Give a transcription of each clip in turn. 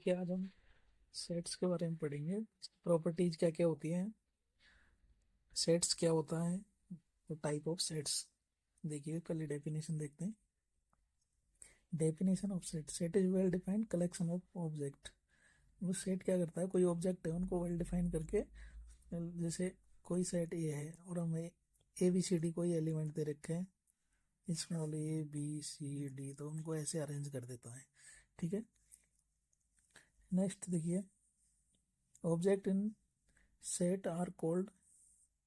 देखिए आज हम सेट्स के बारे में पढ़ेंगे। प्रॉपर्टीज क्या क्या होती हैं, सेट्स क्या होता है, तो टाइप ऑफ सेट्स। देखिए पहले डेफिनेशन देखते हैं। Definition of set, set is well defined collection of object. वो सेट क्या करता है, कोई ऑब्जेक्ट है उनको वेल डिफाइन करके, जैसे कोई सेट ए है और हमें ए बी सी डी कोई एलिमेंट दे रखे हैं, small A B C D, तो उनको ऐसे अरेंज कर देता है। ठीक है, नेक्स्ट देखिए, object in set are called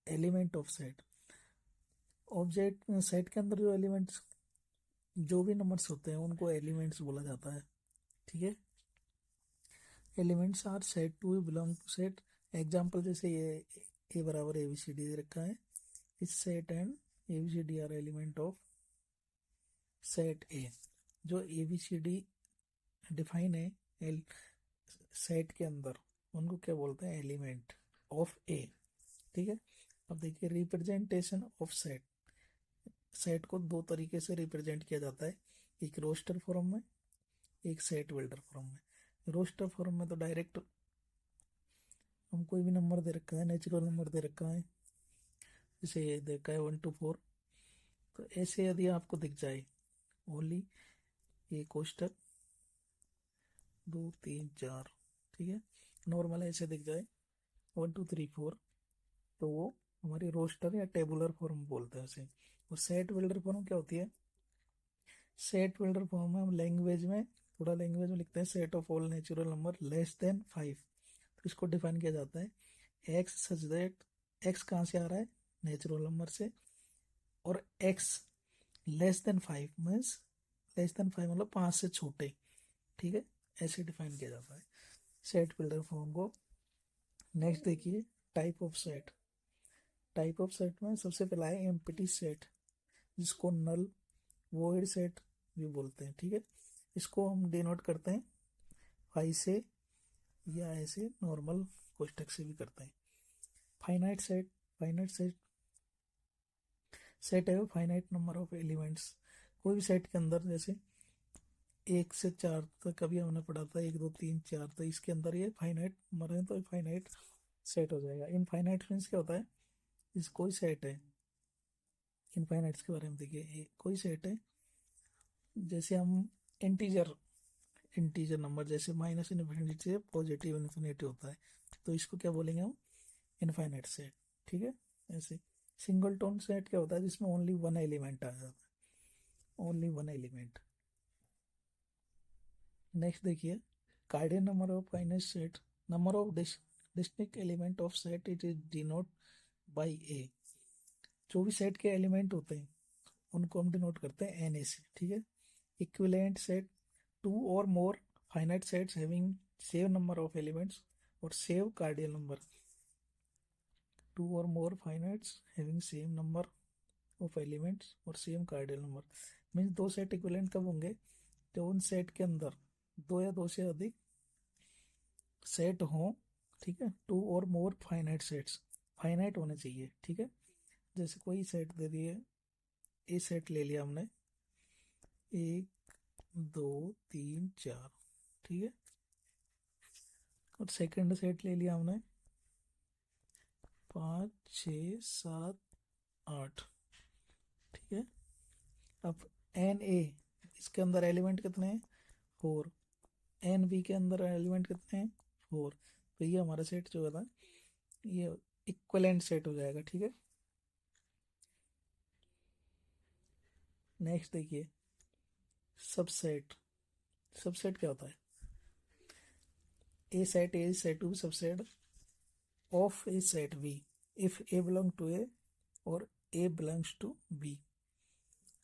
element of set. Object set के अंदर जो एलिमेंट्स, जो भी नंबर्स होते हैं उनको एलिमेंट्स बोला जाता है। ठीक है, elements are set to belong to set. Example जैसे ये ए बराबर ए बी सी डी दे रखा है, इस set and A B C D are element of set A. जो A B C D define है सेट के अंदर, उनको क्या बोलते हैं, एलिमेंट ऑफ ए। ठीक है, अब देखिए रिप्रेजेंटेशन ऑफ सेट। सेट को दो तरीके से रिप्रेजेंट किया जाता है, एक रोस्टर फॉर्म में, एक सेट बिल्डर फॉर्म में। रोस्टर फॉर्म में तो डायरेक्ट हम कोई भी नंबर दे रखा है, नेचुरल नंबर दे रखा है, जैसे ये देखा है 1 to 4, तो ऐसे यदि आपको दिख जाए ओनली ये कोष्टक 2 3 4, ठीक है, नॉर्मल ऐसे दिख जाए 1 2 3 4, तो वो हमारी रोस्टर या टेबुलर फॉर्म बोलते हैं उसे। और सेट बिल्डर फॉर्म क्या होती है, सेट बिल्डर फॉर्म में हम लैंग्वेज में, थोड़ा लैंग्वेज में लिखते हैं, set of all natural number less than 5। तो इसको डिफाइन किया जाता है, एक्स सच दैट, एक्स कहाँ से आ रहा है, नेचुरल नंबर से, और x less then 5 means, less than 5 मतलब 5 से छोटे। ठीक है, ऐसे डिफाइन किया जाता है सेट बिल्डर फॉर्म को। नेक्स्ट देखिए, type of set. Type of set में सबसे पहला है एम्प्टी सेट, जिसको नल वॉइड सेट भी बोलते हैं। ठीक है, इसको हम डिनोट करते हैं फाई से, या ऐसे नॉर्मल कोष्टक से भी करते हैं। Finite set, finite set set है फाइनाइट नंबर ऑफ एलिमेंट्स। कोई भी सेट के अंदर, जैसे 1 से 4 तक अभी हमने पढ़ा था, 1 2 3 4, तो इसके अंदर ये फाइनाइट नंबर है, तो फाइनाइट सेट हो जाएगा। इनफाइनाइट मीन्स क्या होता है, इस कोई सेट है, इनफाइनाइट्स के बारे में देखिए, कोई सेट है, जैसे हम इंटीजर, इंटीजर नंबर जैसे माइनस इन्फिनिटी से पॉजिटिव इन्फिनिटी होता है, तो इसको क्या बोलेंगे हम, इनफाइनाइट सेट। ठीक है, ऐसे सिंगल टोन सेट क्या होता है, जिसमें ओनली वन एलिमेंट आ जाता है, ओनली वन एलिमेंट। नेक्स्ट देखिए, cardinal number of finite set, number of distinct element of set, it is denote by A. जो भी सेट के एलिमेंट होते हैं उनको हम डिनोट करते हैं एन ए से। ठीक है, equivalent set, two or more finite sets having same number of elements और same cardinal number. Two or more finites having same number of elements और सेम कार्डियल नंबर, मीन्स दो सेट इक्विवेलेंट कब होंगे, तो उन सेट के अंदर दो या दो से अधिक सेट हो। ठीक है, to or more finite sets, finite होने चाहिए। ठीक है, जैसे कोई सेट दे दिए, ए सेट ले लिया हमने, 1 2 3 4, ठीक है, और सेकंड सेट ले लिया हमने 5 6 7 8। ठीक है, अब एन ए, इसके अंदर एलिमेंट कितने हैं, 4। एन बी के अंदर एलिमेंट कितने हैं, 4। तो ये हमारा सेट जो है, ये इक्वलेंट सेट हो जाएगा। ठीक है, नेक्स्ट देखिए, सबसेट। सबसेट क्या होता है, A set to subset of a set B if A belong to A or A belongs to B.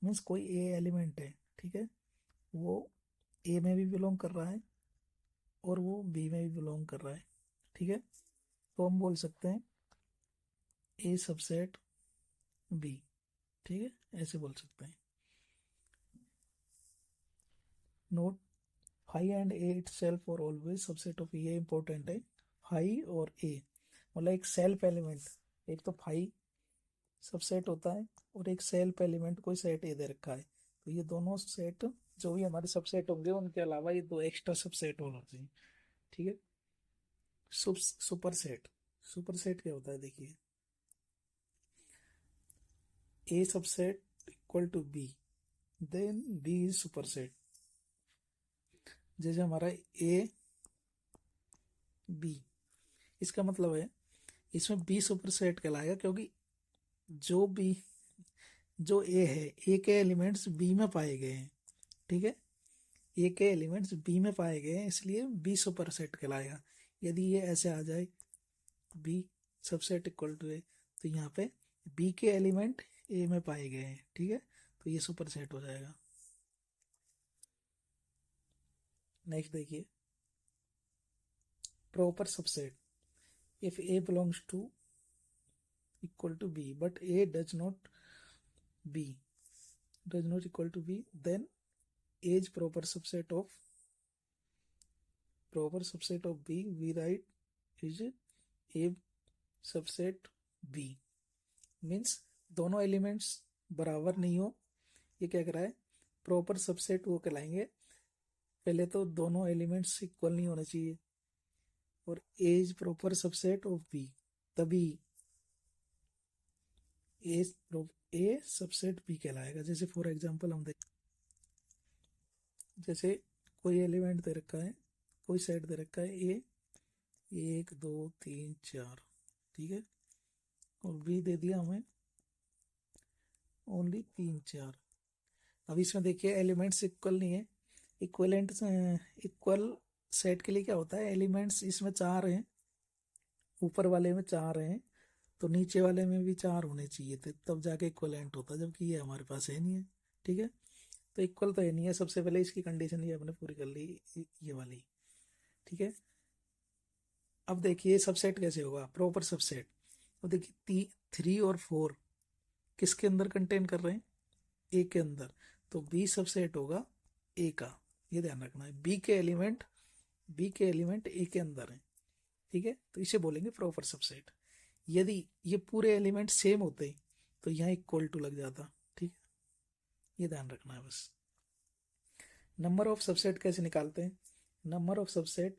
Means कोई ए एलिमेंट है, ठीक है, वो ए में भी बिलोंग कर रहा है और वो बी में भी बिलोंग कर रहा है। ठीक है, तो हम बोल सकते हैं ए सबसेट बी। ठीक है, ऐसे बोल सकते हैं। Note, phi and A itself और ऑलवेज सबसेट ऑफ, ये इंपॉर्टेंट है, फाई और ए मतलब एक सेल्फ एलिमेंट, एक तो फाई सबसेट होता है और एक सेल्फ एलिमेंट कोई सेट ए दे रखा है, तो ये दोनों सेट जो भी हमारे सबसेट होंगे, उनके अलावा ये दो एक्स्ट्रा सबसेट होना चाहिए। ठीक है। सुपरसेट, सुपरसेट क्या होता है देखिए, A subset equal to B, then B is superset. जैसे हमारा ए बी, इसका मतलब है इसमें बी सुपरसेट कहलाएगा, क्योंकि जो बी, जो ए है, ए के एलिमेंट्स बी में पाए गए हैं, ठीक है, ए के एलिमेंट्स बी में पाए गए हैं, इसलिए बी सुपरसेट कहलाएगा। यदि ये ऐसे आ जाए बी सबसेट इक्वल टू ए, तो यहाँ पे बी के एलिमेंट ए में पाए गए हैं, ठीक है, तो ये सुपरसेट हो जाएगा। नेक्स्ट देखिए, proper subset, if A belongs to equal to b but a does not equal to b, then a is proper subset of b, we write is a subset b, means दोनों elements बराबर नहीं हो, ये क्या करा है, proper subset वो कहलाएंगे। पहले तो दोनों एलिमेंट्स इक्वल नहीं होने चाहिए, और a is proper subset of b, तभी ए सबसेट बी कहलाएगा। जैसे फॉर एग्जांपल हम देख, जैसे कोई एलिमेंट दे रखा है, कोई सेट दे रखा है ए, 1 2 3 4, ठीक है, और बी दे दिया हमें ओनली 3 4। अब इसमें देखिए एलिमेंट्स इक्वल नहीं है, इक्वलेंट इक्वल सेट के लिए क्या होता है, एलिमेंट्स इसमें 4 हैं, ऊपर वाले में 4 हैं, तो नीचे वाले में भी 4 होने चाहिए थे, तब जाके इक्वलेंट होता, जबकि ये हमारे पास है नहीं है, ठीक है, तो इक्वल तो है नहीं है। सबसे पहले इसकी कंडीशन ये हमने पूरी कर ली, ये वाली, ठीक है। अब देखिए सबसेट कैसे होगा, प्रॉपर सबसेट। अब देखिए 3 और 4 किसके अंदर कंटेन कर रहे हैं, ए के अंदर, तो बी सबसेट होगा ए का, ये ध्यान रखना है, बी के एलिमेंट ए के अंदर है, ठीक है, तो इसे बोलेंगे प्रॉपर सबसेट। यदि ये पूरे एलिमेंट सेम होते तो यहाँ इक्वल टू लग जाता, ठीक है, ये ध्यान रखना है बस। नंबर ऑफ सबसेट कैसे निकालते हैं, नंबर ऑफ सबसेट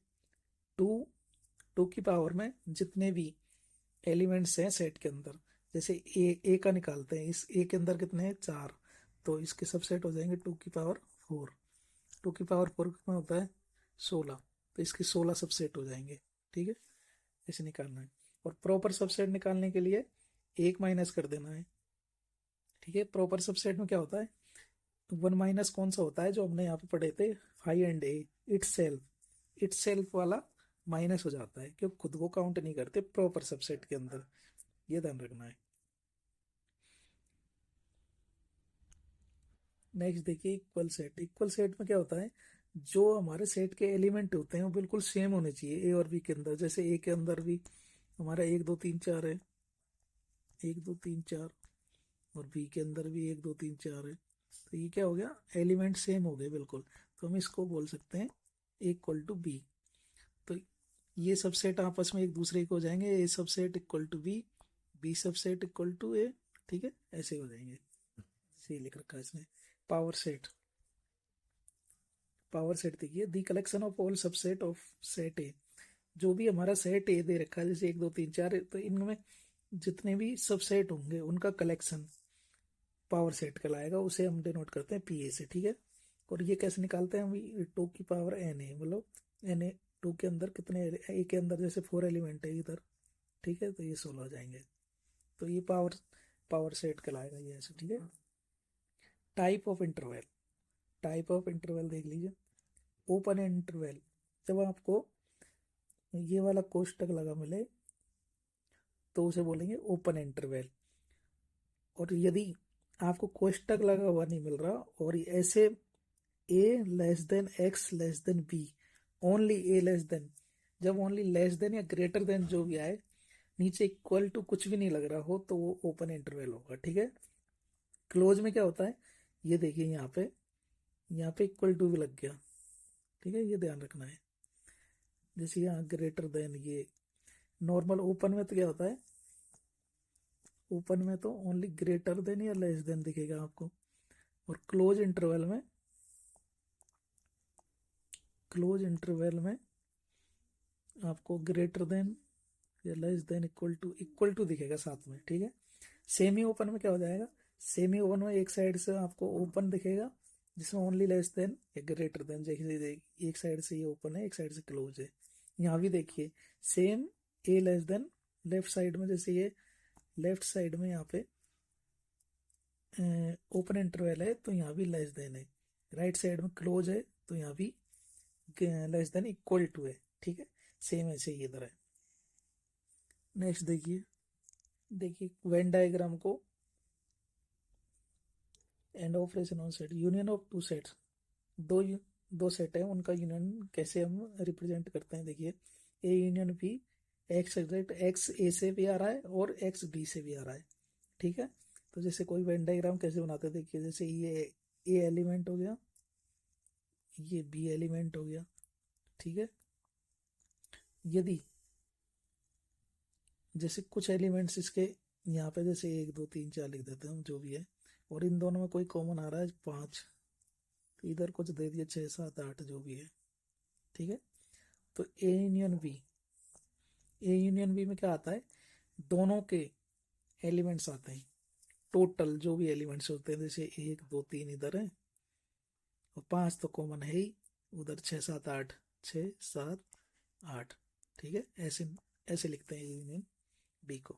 2 की पावर में जितने भी एलिमेंट्स हैं सेट के अंदर, जैसे ए का निकालते हैं, इस ए के अंदर कितने हैं 4, तो इसके सबसेट हो जाएंगे 2 की पावर 4, 2 की पावर 4 कितना होता है 16, तो इसके 16 सबसेट हो जाएंगे, ठीक है, ऐसे निकालना है। और प्रॉपर सबसेट निकालने के लिए 1 माइनस कर देना है, ठीक है। प्रॉपर सबसेट में क्या होता है, 1 माइनस कौन सा होता है, जो हमने यहाँ पे पढ़े थे 5 एंड ए, इट सेल्फ वाला माइनस हो जाता है, क्योंकि खुद को काउंट नहीं करते प्रॉपर सबसेट के अंदर, ये ध्यान रखना है। नेक्स्ट देखिए इक्वल सेट, इक्वल सेट में क्या होता है, जो हमारे सेट के एलिमेंट होते हैं वो बिल्कुल सेम होने चाहिए ए और बी के अंदर। जैसे ए के अंदर भी हमारा 1 2 3 4 है, 1 2 3 4, और बी के अंदर भी 1 2 3 4 है, तो ये क्या हो गया, एलिमेंट सेम हो गए बिल्कुल, तो हम इसको बोल सकते हैं इक्वल टू बी। तो ये सबसेट आपस में एक दूसरे को हो जाएंगे, A subset equal to B, B subset equal to A, ठीक है, ऐसे हो जाएंगे, सही लिख रखा है इसमें। पावर सेट, पावर सेट देखिए, the collection of all subset of set A, जो भी हमारा सेट ए दे रखा है, जैसे 1 2 3 4, तो इनमें जितने भी सबसेट होंगे उनका कलेक्शन पावर सेट कहलाएगा, उसे हम डिनोट करते हैं पी ए से, ठीक है। और ये कैसे निकालते हैं हम, 2 की पावर n ए, मतलब एन ए, 2 के अंदर कितने, ए के अंदर जैसे 4 एलिमेंट है इधर, ठीक है, तो ये 16 हो जाएंगे, तो ये पावर सेट कहलाएगा ये ऐसे, ठीक है। Type of interval, type of interval देख लीजिए, ओपन इंटरवल, जब आपको ये वाला कोष्टक लगा मिले तो उसे बोलेंगे ओपन इंटरवल। और यदि आपको कोष्टक लगा हुआ नहीं मिल रहा और ऐसे A less than X less than B, only A less than, जब ओनली लेस देन या ग्रेटर देन जो भी आए, नीचे इक्वल टू कुछ भी नहीं लग रहा हो, तो वो ओपन इंटरवल होगा, ठीक है। क्लोज में क्या होता है, ये देखिए यहाँ पे इक्वल टू भी लग गया, ठीक है, ये ध्यान रखना है। जैसे यहाँ ग्रेटर देन, ये नॉर्मल ओपन में तो क्या होता है, ओपन में तो ओनली ग्रेटर देन या लेस देन दिखेगा आपको, और क्लोज इंटरवल में आपको ग्रेटर देन या लेस देन इक्वल टू दिखेगा साथ में, ठीक है। सेमी ओपन में क्या हो जाएगा, सेमी ओपन में एक साइड से आपको ओपन दिखेगा जिसमें ओनली लेस देन या ग्रेटर देन, जैसे एक साइड से ये ओपन है, एक साइड से क्लोज है। यहाँ भी देखिए सेम, ए लेस देन लेफ्ट साइड में, जैसे ये लेफ्ट साइड में यहाँ पे ओपन इंटरवल है तो यहाँ भी लेस देन है, राइट साइड में क्लोज है तो यहाँ भी लेस देन इक्वल टू है, ठीक है। सेम ऐसे ही इधर है। नेक्स्ट देखिए, देखिए वेन डायग्राम को and operation on set, union of two sets, दो सेट है उनका यूनियन कैसे हम रिप्रेजेंट करते हैं। देखिए A union B, X exact X A से भी आ रहा है और एक्स बी से भी आ रहा है, ठीक है। तो जैसे कोई वेन डायग्राम कैसे बनाते हैं, देखिए जैसे ये ए एलिमेंट हो गया, ये बी एलिमेंट हो गया, ठीक है। यदि जैसे कुछ एलिमेंट्स इसके यहाँ पे जैसे 1 2 3 4 लिख देते हैं हम, जो भी है, और इन दोनों में कोई कॉमन आ रहा है 5, तो इधर कुछ दे दिया 6 7 8 जो भी है, ठीक है। तो ए यूनियन बी में क्या आता है, दोनों के एलिमेंट्स आते हैं, टोटल जो भी एलिमेंट्स होते हैं, जैसे 1 2 3 इधर है और 5 तो कॉमन है ही, उधर 6 7 8, 6 7 8, ठीक है। ऐसे ऐसे लिखते हैं ए यूनियन बी को।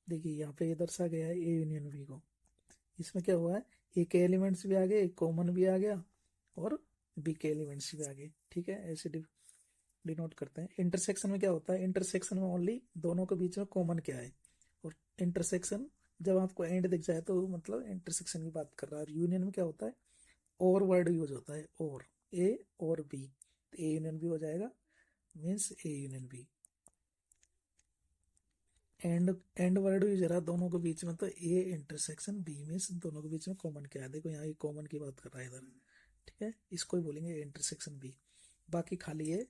देखिए यहाँ पे ये दर्शा गया है ए यूनियन बी को, इसमें क्या हुआ है, ए के एलिमेंट्स भी आ गए, एक कॉमन भी आ गया और बी के एलिमेंट्स भी आ गए, ठीक है। ऐसे डिनोट करते हैं। इंटरसेक्शन में क्या होता है, इंटरसेक्शन में ओनली दोनों के बीच में कॉमन क्या है, और इंटरसेक्शन जब आपको एंड दिख जाए तो मतलब इंटरसेक्शन की बात कर रहा है। यूनियन में क्या होता है, और वर्ड यूज होता है, और ए और बी, ए यूनियन बी हो जाएगा, means A union B. And word use रहा दोनों के बीच में, तो ए इंटरसेक्शन बी मीन्स दोनों के बीच में कॉमन क्या है, देखो यहाँ कॉमन की बात कर रहा है इधर, ठीक है। इसको ही बोलेंगे इंटरसेक्शन बी। बाकी खाली ये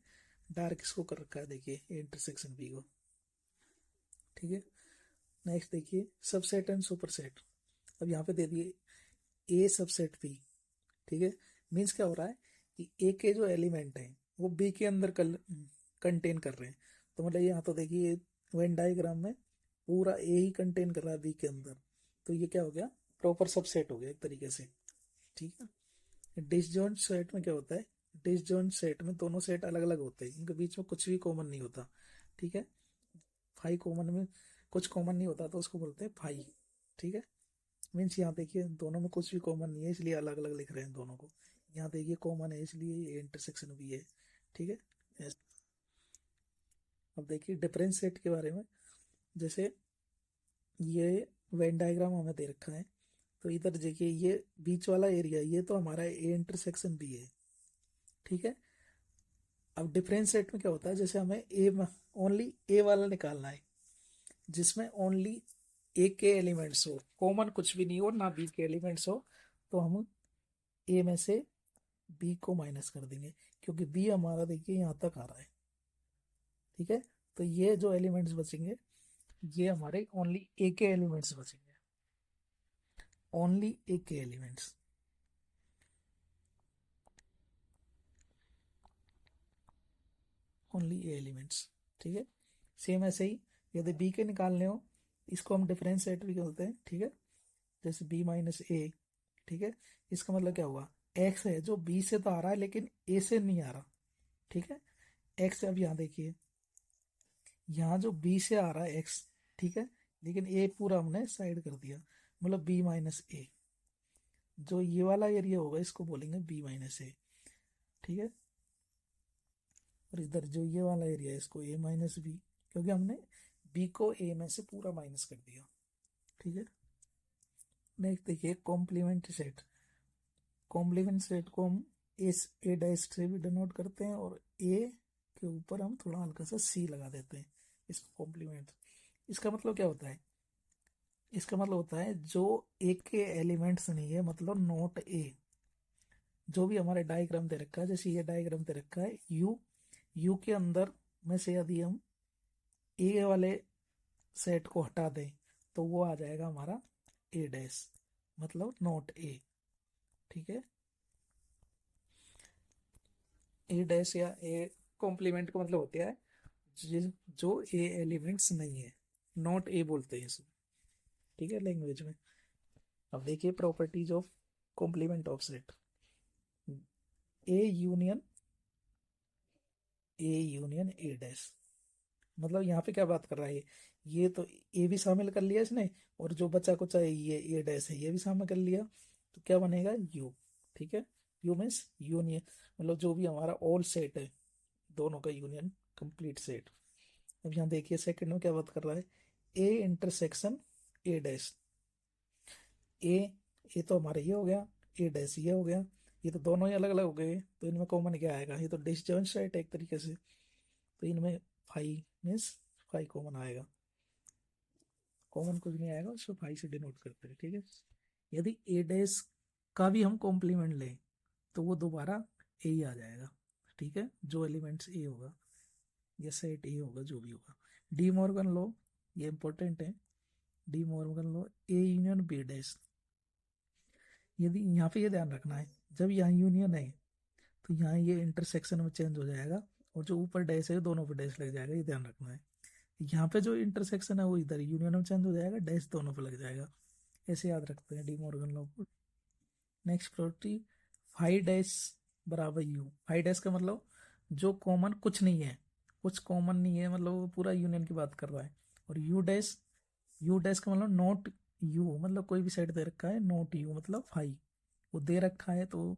डार्क इसको कर रखा है, देखिए इंटरसेक्शन बी को, ठीक है। नेक्स्ट देखिए सबसेट एंड सुपरसेट। अब यहाँ पे दे दिए ए सबसेट बी, ठीक है। मीन्स क्या हो रहा है कि ए के जो एलिमेंट है वो बी के अंदर कंटेन कर रहे हैं, तो मतलब यहाँ तो देखिए वेन डायग्राम में पूरा ए ही कंटेन कर रहा है बी के अंदर, तो ये क्या हो गया, प्रॉपर सबसेट हो गया एक तरीके से, ठीक है। डिसजॉइंट सेट में क्या होता है, डिसजॉइंट सेट में दोनों सेट अलग अलग होते हैं, इनके बीच में कुछ भी कॉमन नहीं होता, ठीक है। फाई कॉमन में कुछ कॉमन नहीं होता तो उसको बोलते हैं फाई, ठीक है। मीन्स यहाँ देखिए दोनों में कुछ भी कॉमन नहीं है इसलिए अलग अलग लिख रहे हैं दोनों को, यहाँ देखिए कॉमन है इसलिए इंटरसेक्शन भी है, ठीक है। अब देखिए डिफरेंस सेट के बारे में, जैसे ये वेन डायग्राम हमें दे रखा है, तो इधर देखिए ये बीच वाला एरिया ये तो हमारा ए इंटरसेक्शन बी है, ठीक है। अब डिफरेंस सेट में क्या होता है, जैसे हमें ए ओनली ए वाला निकालना है जिसमें ओनली ए के एलिमेंट्स हो, कॉमन कुछ भी नहीं हो ना बी के एलिमेंट्स हो, तो हम ए में से बी को माइनस कर देंगे, क्योंकि बी हमारा देखिए यहाँ तक आ रहा है, ठीक है। तो ये जो एलिमेंट्स बचेंगे ये हमारे ओनली ए के एलिमेंट्स बचेंगे, ओनली ए के एलिमेंट्स, ओनली ए एलिमेंट्स, ठीक है। सेम ऐसे ही यदि बी के निकालने हो, इसको हम डिफरेंस सेट भी बोलते हैं, ठीक है। जैसे बी माइनस ए, ठीक है। इसका मतलब क्या हुआ, एक्स है जो बी से तो आ रहा है लेकिन ए से नहीं आ रहा, ठीक है। एक्स अब यहाँ देखिए, यहाँ जो बी से आ रहा है एक्स, ठीक है, लेकिन ए पूरा हमने साइड कर दिया, मतलब बी माइनस ए, जो ये वाला एरिया होगा इसको बोलेंगे बी माइनस ए, ठीक है। और इधर जो ये वाला एरिया है इसको ए माइनस बी, क्योंकि हमने बी को ए में से पूरा माइनस कर दिया, ठीक है। नेक्स्ट देखिए कॉम्प्लीमेंट्री सेट, कॉम्प्लीमेंट सेट को हम ए डैश से भी डिनोट करते हैं और ए के ऊपर हम थोड़ा हल्का सा सी लगा देते हैं, इसको कॉम्प्लीमेंट। इसका मतलब क्या होता है, इसका मतलब होता है जो ए के एलिमेंट्स नहीं है, मतलब नॉट ए, जो भी हमारे डायग्राम दे रखा है, जैसे ये डायग्राम दे रखा है यू के अंदर में से यदि हम ए वाले सेट को हटा दें तो वो आ जाएगा हमारा ए डैश, मतलब नॉट ए, ठीक है। ए डैश या ए कॉम्प्लीमेंट का मतलब होता है जो ए एलिमेंट्स नहीं है, नॉट ए बोलते हैं इसको, ठीक है, लैंग्वेज में। अब देखिए properties of complement of set. A union A dash, मतलब यहाँ पे क्या बात कर रहा है, ये तो ए भी शामिल कर लिया इसने, और जो बचा कुछ है ये ए डैश है ये भी शामिल कर लिया, तो क्या बनेगा यू, ठीक है। यू मीन्स यूनियन, मतलब जो भी हमारा ऑल सेट है दोनों का यूनियन, कंप्लीट सेट। अब यहाँ देखिए सेकंड में क्या बात कर रहा है, ए इंटरसेक्शन ए डैश। ए ए तो हमारा ये हो गया, ए डैश ये हो गया, ये तो दोनों ही अलग अलग हो गए, तो इनमें कॉमन क्या आएगा, ये तो डिसजॉइंट सेट है एक तरीके से, तो इनमें फाई मीन्स फाई कॉमन आएगा, कॉमन कुछ नहीं आएगा, उसको फाई से डिनोट करते हैं, ठीक है। यदि ए डैश का भी हम कॉम्प्लीमेंट लें तो वो दोबारा ए ही आ जाएगा, ठीक है, जो एलिमेंट्स ए होगा या सेट ए होगा जो भी होगा। डी मॉर्गन लॉ, ये इंपॉर्टेंट है, De Morgan law A union B dash. यदि यहाँ पे ये ध्यान रखना है, जब यहाँ यूनियन है तो यहाँ ये इंटरसेक्शन में चेंज हो जाएगा, और जो ऊपर डैश है दोनों पे डैश लग जाएगा, ये ध्यान रखना है। यहाँ पे जो इंटरसेक्शन है वो इधर यूनियन में चेंज हो जाएगा, डैश दोनों पे लग जाएगा, ऐसे याद रखते हैं डी मॉर्गन लॉ को। नेक्स्ट प्रॉपर्टी, फाई डैश बराबर यू। फाई डैश का मतलब जो कॉमन कुछ नहीं है, कुछ कॉमन नहीं है, मतलब वो पूरा यूनियन की बात कर रहा है। और यू डैश का मतलब नॉट यू, मतलब कोई भी सेट दे रखा है, नॉट यू मतलब फाई, वो दे रखा है तो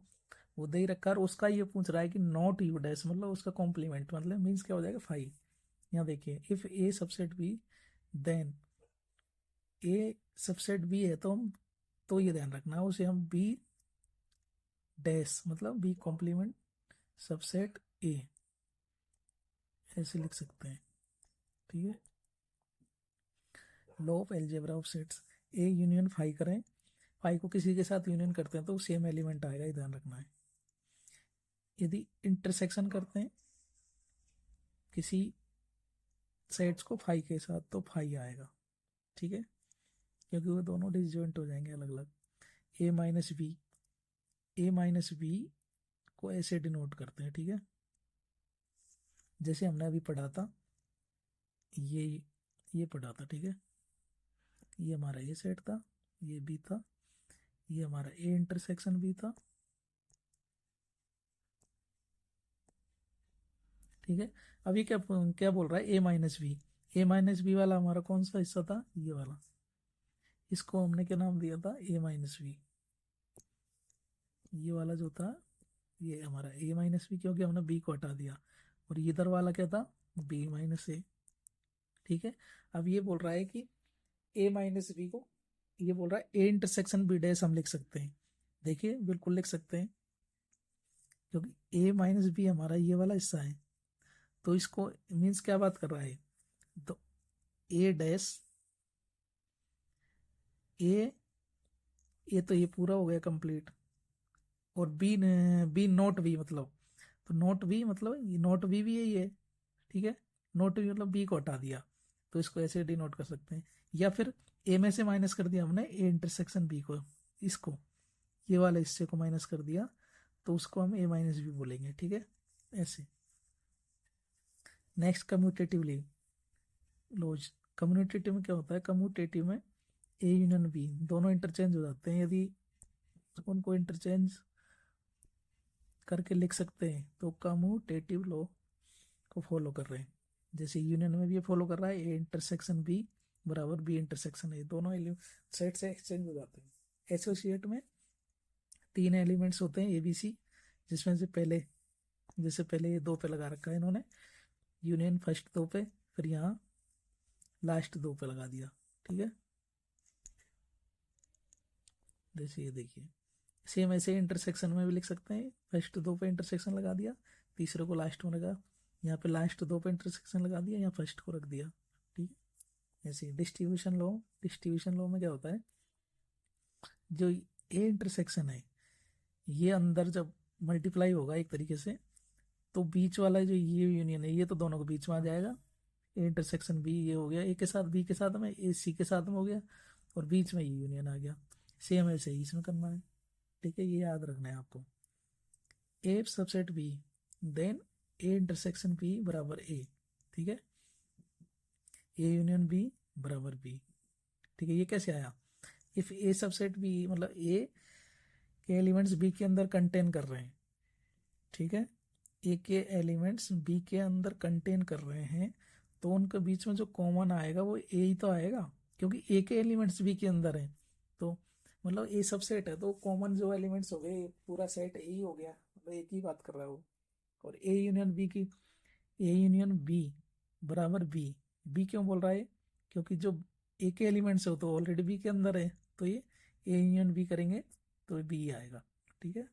वो दे ही रखा है, और उसका ये पूछ रहा है कि नॉट यू डैश मतलब उसका कॉम्प्लीमेंट, मतलब मीन्स क्या हो जाएगा फाई। यहाँ देखिए if A subset B then A subset B है तो हम, तो ये ध्यान रखना है उसे हम बी डैश मतलब बी कॉम्प्लीमेंट सबसेट ए ऐसे लिख सकते हैं, ठीक है। Law of algebra of sets, A union phi करें, फाई को किसी के साथ यूनियन करते हैं तो सेम एलिमेंट आएगा, ये ध्यान रखना है। यदि इंटरसेक्शन करते हैं किसी सेट्स को फाई के साथ तो फाई आएगा, ठीक है, क्योंकि वो दोनों डिसजॉइंट हो जाएंगे अलग अलग। ए माइनस बी को ऐसे डिनोट करते हैं, ठीक है, जैसे हमने अभी पढ़ा था, ये ये पढ़ा था, ठीक है। ये हमारा ए सेट था, ये बी था, ये हमारा ए इंटरसेक्शन बी था, ठीक है। अब ये क्या क्या बोल रहा है, ए माइनस बी वाला हमारा कौन सा हिस्सा था, ये वाला, इसको हमने क्या नाम दिया था, ए माइनस बी। ये वाला जो था ये हमारा ए माइनस बी, क्योंकि हमने बी को हटा दिया, और इधर वाला क्या था, बी माइनस ए, ठीक है। अब ये बोल रहा है कि ए माइनस बी को, ये बोल रहा है ए इंटरसेक्शन बी डैश हम लिख सकते हैं, देखिए बिल्कुल लिख सकते हैं, क्योंकि ए माइनस बी हमारा ये वाला हिस्सा है, तो इसको मीन्स क्या बात कर रहा है, तो ए डैश ए, ये तो ये पूरा हो गया कंप्लीट, और बी नॉट बी मतलब, तो नॉट बी मतलब नॉट बी भी यही है, ठीक है, नॉट बी मतलब बी को हटा दिया, तो इसको ऐसे डिनोट कर सकते हैं। या फिर ए में से माइनस कर दिया हमने ए इंटरसेक्शन बी को, इसको ये वाले हिस्से को माइनस कर दिया, तो उसको हम ए माइनस बी बोलेंगे, ठीक है, ऐसे। नेक्स्ट कम्यूटेटिवली लॉज, कम्यूटेटिव में क्या होता है, कम्यूटेटिव में ए यूनियन बी दोनों इंटरचेंज हो जाते हैं, यदि उनको इंटरचेंज करके लिख सकते हैं तो कम्यूटेटिव लॉ को फॉलो कर रहे हैं। जैसे यूनियन में भी ये फॉलो कर रहा है, ए इंटरसेक्शन बी बराबर बी इंटरसेक्शन ए, दोनों सेट से एक्सचेंज हो जाते हैं। एसोसिएट में 3 एलिमेंट्स होते हैं ए बी सी, जिसमें से पहले, जैसे पहले ये 2 पे लगा रखा है इन्होंने, यूनियन फर्स्ट 2 पे, फिर यहाँ लास्ट 2 पे लगा दिया, ठीक है, जैसे ये देखिए। सेम ऐसे इंटरसेक्शन में भी लिख सकते हैं, फर्स्ट 2 पे इंटरसेक्शन लगा दिया, तीसरे को लास्ट में लगा, यहाँ पे लास्ट 2 पे इंटरसेक्शन लगा दिया, यहाँ फर्स्ट को रख दिया, ठीक है। ऐसे डिस्ट्रीब्यूशन लॉ में क्या होता है, जो ए इंटरसेक्शन है ये अंदर जब मल्टीप्लाई होगा एक तरीके से, तो बीच वाला जो ये यूनियन है ये तो दोनों के बीच में आ जाएगा, ए इंटरसेक्शन बी ये हो गया, ए के साथ बी के साथ में, ए सी के साथ में हो गया, और बीच में ये यूनियन आ गया। सेम ऐसे ही इसमें करना है, ठीक है, ये याद रखना है आपको। A subset B then A intersection B बराबर ए, ठीक है, ए यूनियन बी बराबर बी, ठीक है। ये कैसे आया? इफ ए सबसेट बी, मतलब ए के एलिमेंट्स बी के अंदर कंटेन कर रहे हैं, ठीक है, ए के एलिमेंट्स बी के अंदर कंटेन कर रहे हैं, तो उनके बीच में जो कॉमन आएगा वो ए ही तो आएगा, क्योंकि ए के एलिमेंट्स बी के अंदर हैं। तो मतलब ए सबसेट है तो कॉमन जो एलिमेंट्स हो गए पूरा सेट ए ही हो गया, मतलब एक ही बात कर रहा है वो। और ए यूनियन बी की, ए यूनियन बी बराबर बी, बी क्यों बोल रहा है? क्योंकि जो ए के एलिमेंट्स हो तो ऑलरेडी बी के अंदर है, तो ये ए यूनियन बी करेंगे तो बी आएगा, ठीक है।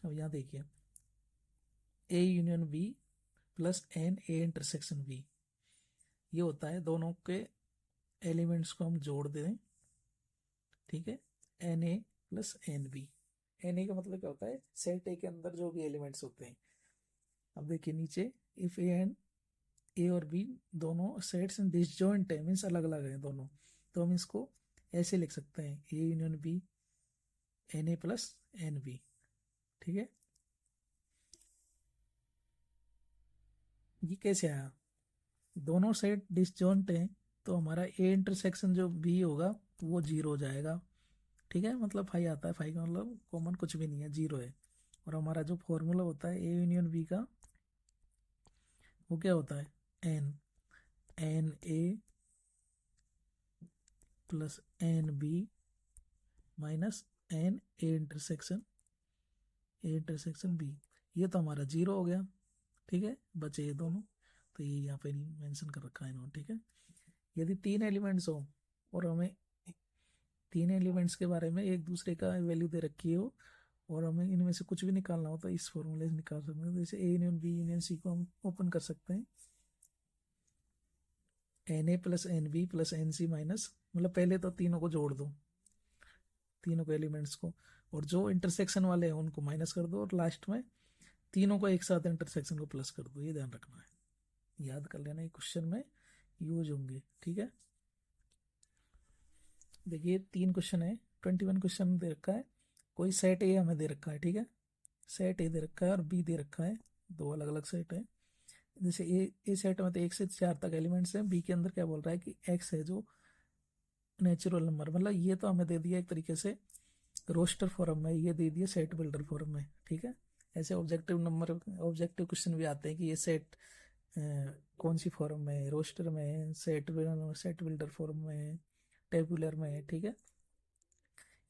अब यहाँ देखिए, A union B plus n A intersection B, ये होता है दोनों के एलिमेंट्स को हम जोड़ दें, ठीक है, n A plus n B. N A का मतलब क्या होता है? सेट ए के अंदर जो भी एलिमेंट्स होते हैं। अब देखिए नीचे, इफ ए एंड ए और बी दोनों सेट्स डिसजॉइंट है, मीन्स अलग अलग है दोनों, तो हम इसको ऐसे लिख सकते हैं, A union B n A plus n B, ठीक है। ये कैसे आया? दोनों सेट डिसजॉइंट हैं तो हमारा ए इंटरसेक्शन जो बी होगा वो जीरो हो जाएगा, ठीक है, मतलब फाइव आता है, फाइव का मतलब कॉमन कुछ भी नहीं है, जीरो है। और हमारा जो फॉर्मूला होता है ए यूनियन बी का, वो क्या होता है? N, n A plus n B minus n A intersection B. ये तो हमारा जीरो हो गया, ठीक है, बचे ये दोनों, तो ये यहाँ पे मेंशन कर रखा है इन्होंने, ठीक है। यदि तीन एलिमेंट्स हो और हमें तीन एलिमेंट्स के बारे में एक दूसरे का वैल्यू दे रखी हो और हमें इनमें से कुछ भी निकालना हो तो इस फॉर्मूले से निकाल सकते हैं। जैसे A union B union C को हम ओपन कर सकते हैं, n A plus n B plus n C minus, मतलब पहले तो तीनों को जोड़ दो, तीनों को एलिमेंट्स को, और जो इंटरसेक्शन वाले हैं उनको माइनस कर दो, और लास्ट में तीनों को एक साथ इंटरसेक्शन को प्लस कर दो। ये ध्यान रखना है, याद कर लेना, ये क्वेश्चन में यूज होंगे, ठीक है। देखिए तीन क्वेश्चन है, 21 क्वेश्चन दे रखा है, कोई सेट ए हमें दे रखा है, ठीक है, सेट ए दे रखा है और बी दे रखा है, दो अलग अलग सेट है। जैसे ए सेट में तो 1 से 4 तक एलिमेंट्स हैं, बी के अंदर क्या बोल रहा है कि एक्स है जो नेचुरल नंबर, मतलब ये तो हमें दे दिया एक तरीके से रोस्टर फॉर्म में, ये दे दिया सेट बिल्डर फॉर्म में, ठीक है। ऐसे ऑब्जेक्टिव नंबर, ऑब्जेक्टिव क्वेश्चन भी आते हैं कि ये सेट कौन सी फॉर्म में है, रोस्टर में है, सेट बिल्डर फॉर्म में है, टेबुलर में है, ठीक है।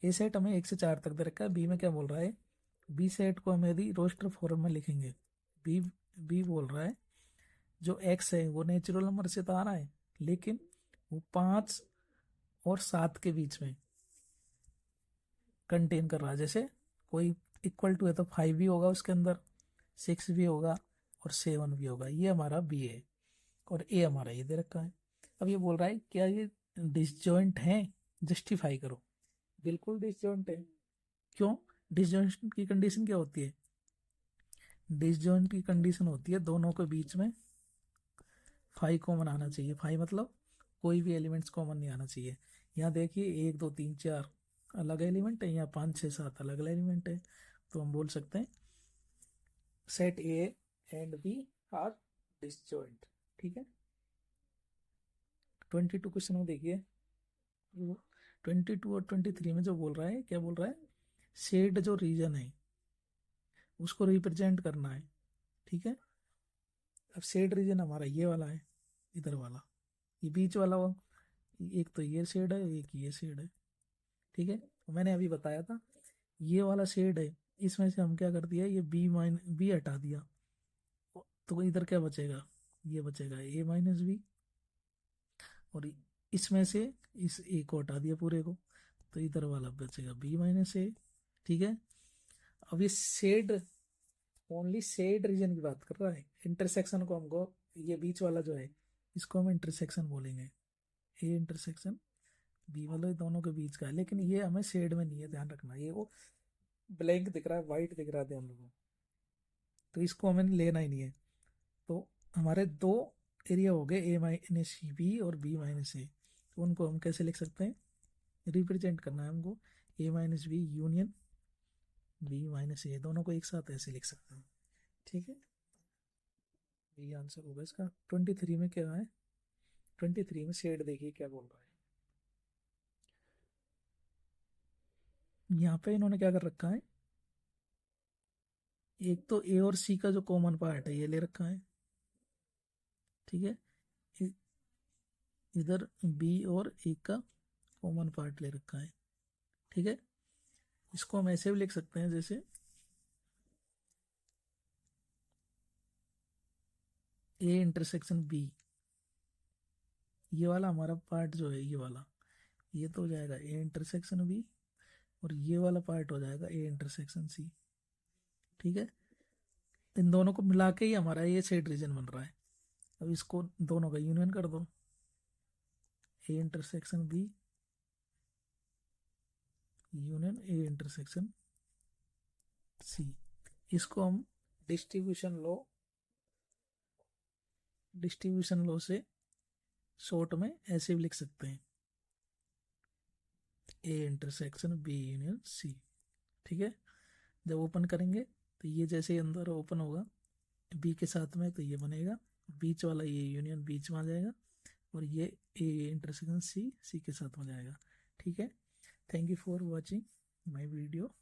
ए सेट हमें 1 से 4 तक दे रखा है, बी में क्या बोल रहा है? बी सेट को हम यदि रोस्टर फॉर्म में लिखेंगे, बी बी बोल रहा है जो एक्स है वो नेचुरल नंबर से तो आ रहा है, लेकिन वो 5 और 7 के बीच में कंटेन कर रहा है। जैसे कोई इक्वल टू है तो 5 भी होगा उसके अंदर, 6 भी होगा और 7 भी होगा, ये हमारा बी है, और ए हमारा ये दे रखा है। अब ये बोल रहा है क्या ये डिसजॉइंट है? जस्टिफाई करो। बिल्कुल डिसजॉइंट है। क्यों? डिसजॉइंट की कंडीशन क्या होती है? डिसजॉइंट की कंडीशन होती है दोनों के बीच में 5 कॉमन आना चाहिए, 5 मतलब कोई भी एलिमेंट्स कॉमन नहीं आना चाहिए। यहाँ देखिए 1 2 3 4 अलग एलिमेंट है, यहाँ 5 6 7 अलग अलग एलिमेंट है, तो हम बोल सकते हैं set A and B are disjoint, ठीक है। 22 क्वेश्चन में देखिए, 22 और 23 में जो बोल रहा है, क्या बोल रहा है? शेड जो रीजन है उसको रिप्रेजेंट करना है, ठीक है। अब शेड रीजन हमारा ये वाला है, इधर वाला, ये बीच वाला वो, एक तो ये शेड है, एक ये शेड है, ठीक है। मैंने अभी बताया था ये वाला शेड है, इसमें से हम क्या कर दिया, ये बी हटा दिया, तो इधर क्या बचेगा? ये बचेगा ए माइनस बी, और इसमें से इस ए को हटा दिया पूरे को, तो इधर वाला बचेगा बी माइनस ए, ठीक है। अब ये शेड ओनली शेड रीजन की बात कर रहा है, इंटरसेक्शन को हमको, ये बीच वाला जो है इसको हम इंटरसेक्शन बोलेंगे, ए इंटरसेक्शन बी, मतलब दोनों के बीच का है, लेकिन ये हमें शेड में नहीं है, ध्यान रखना, ये वो ब्लैंक दिख रहा है, वाइट दिख रहा है हम लोगों को, तो इसको हमें लेना ही नहीं है। तो हमारे दो एरिया हो गए, ए माइनस बी और बी माइनस ए, तो उनको हम कैसे लिख सकते हैं? रिप्रेजेंट करना है हमको, A minus B union B minus A, दोनों को एक साथ ऐसे लिख सकते हैं। ठीक है, ये आंसर होगा इसका। 23 में क्या है, 23 में शेड देखिए क्या बोल रहा है। यहाँ पे इन्होंने क्या कर रखा है, एक तो ए और सी का जो कॉमन पार्ट है ये ले रखा है। ठीक है, इ- इधर बी और ए का कॉमन पार्ट ले रखा है। ठीक है, इसको हम ऐसे भी लिख सकते हैं जैसे ए इंटरसेक्शन बी, ये वाला हमारा पार्ट जो है ये वाला, ये तो हो जाएगा ए इंटरसेक्शन बी, और ये वाला पार्ट हो जाएगा ए इंटरसेक्शन सी। ठीक है, इन दोनों को मिला के ही हमारा ये सेट रीजन बन रहा है। अब इसको दोनों का यूनियन कर दो, A intersection B union A intersection C. इसको हम डिस्ट्रीब्यूशन लॉ से शॉर्ट में ऐसे भी लिख सकते हैं, A intersection B union C. ठीक है, जब ओपन करेंगे तो ये जैसे ही अंदर ओपन होगा बी के साथ में तो ये बनेगा, बीच वाला ये यूनियन बीच में आ जाएगा, और ये ए इंटरसेक्शन सी सी के साथ हो जाएगा। ठीक है, thank you for watching my video.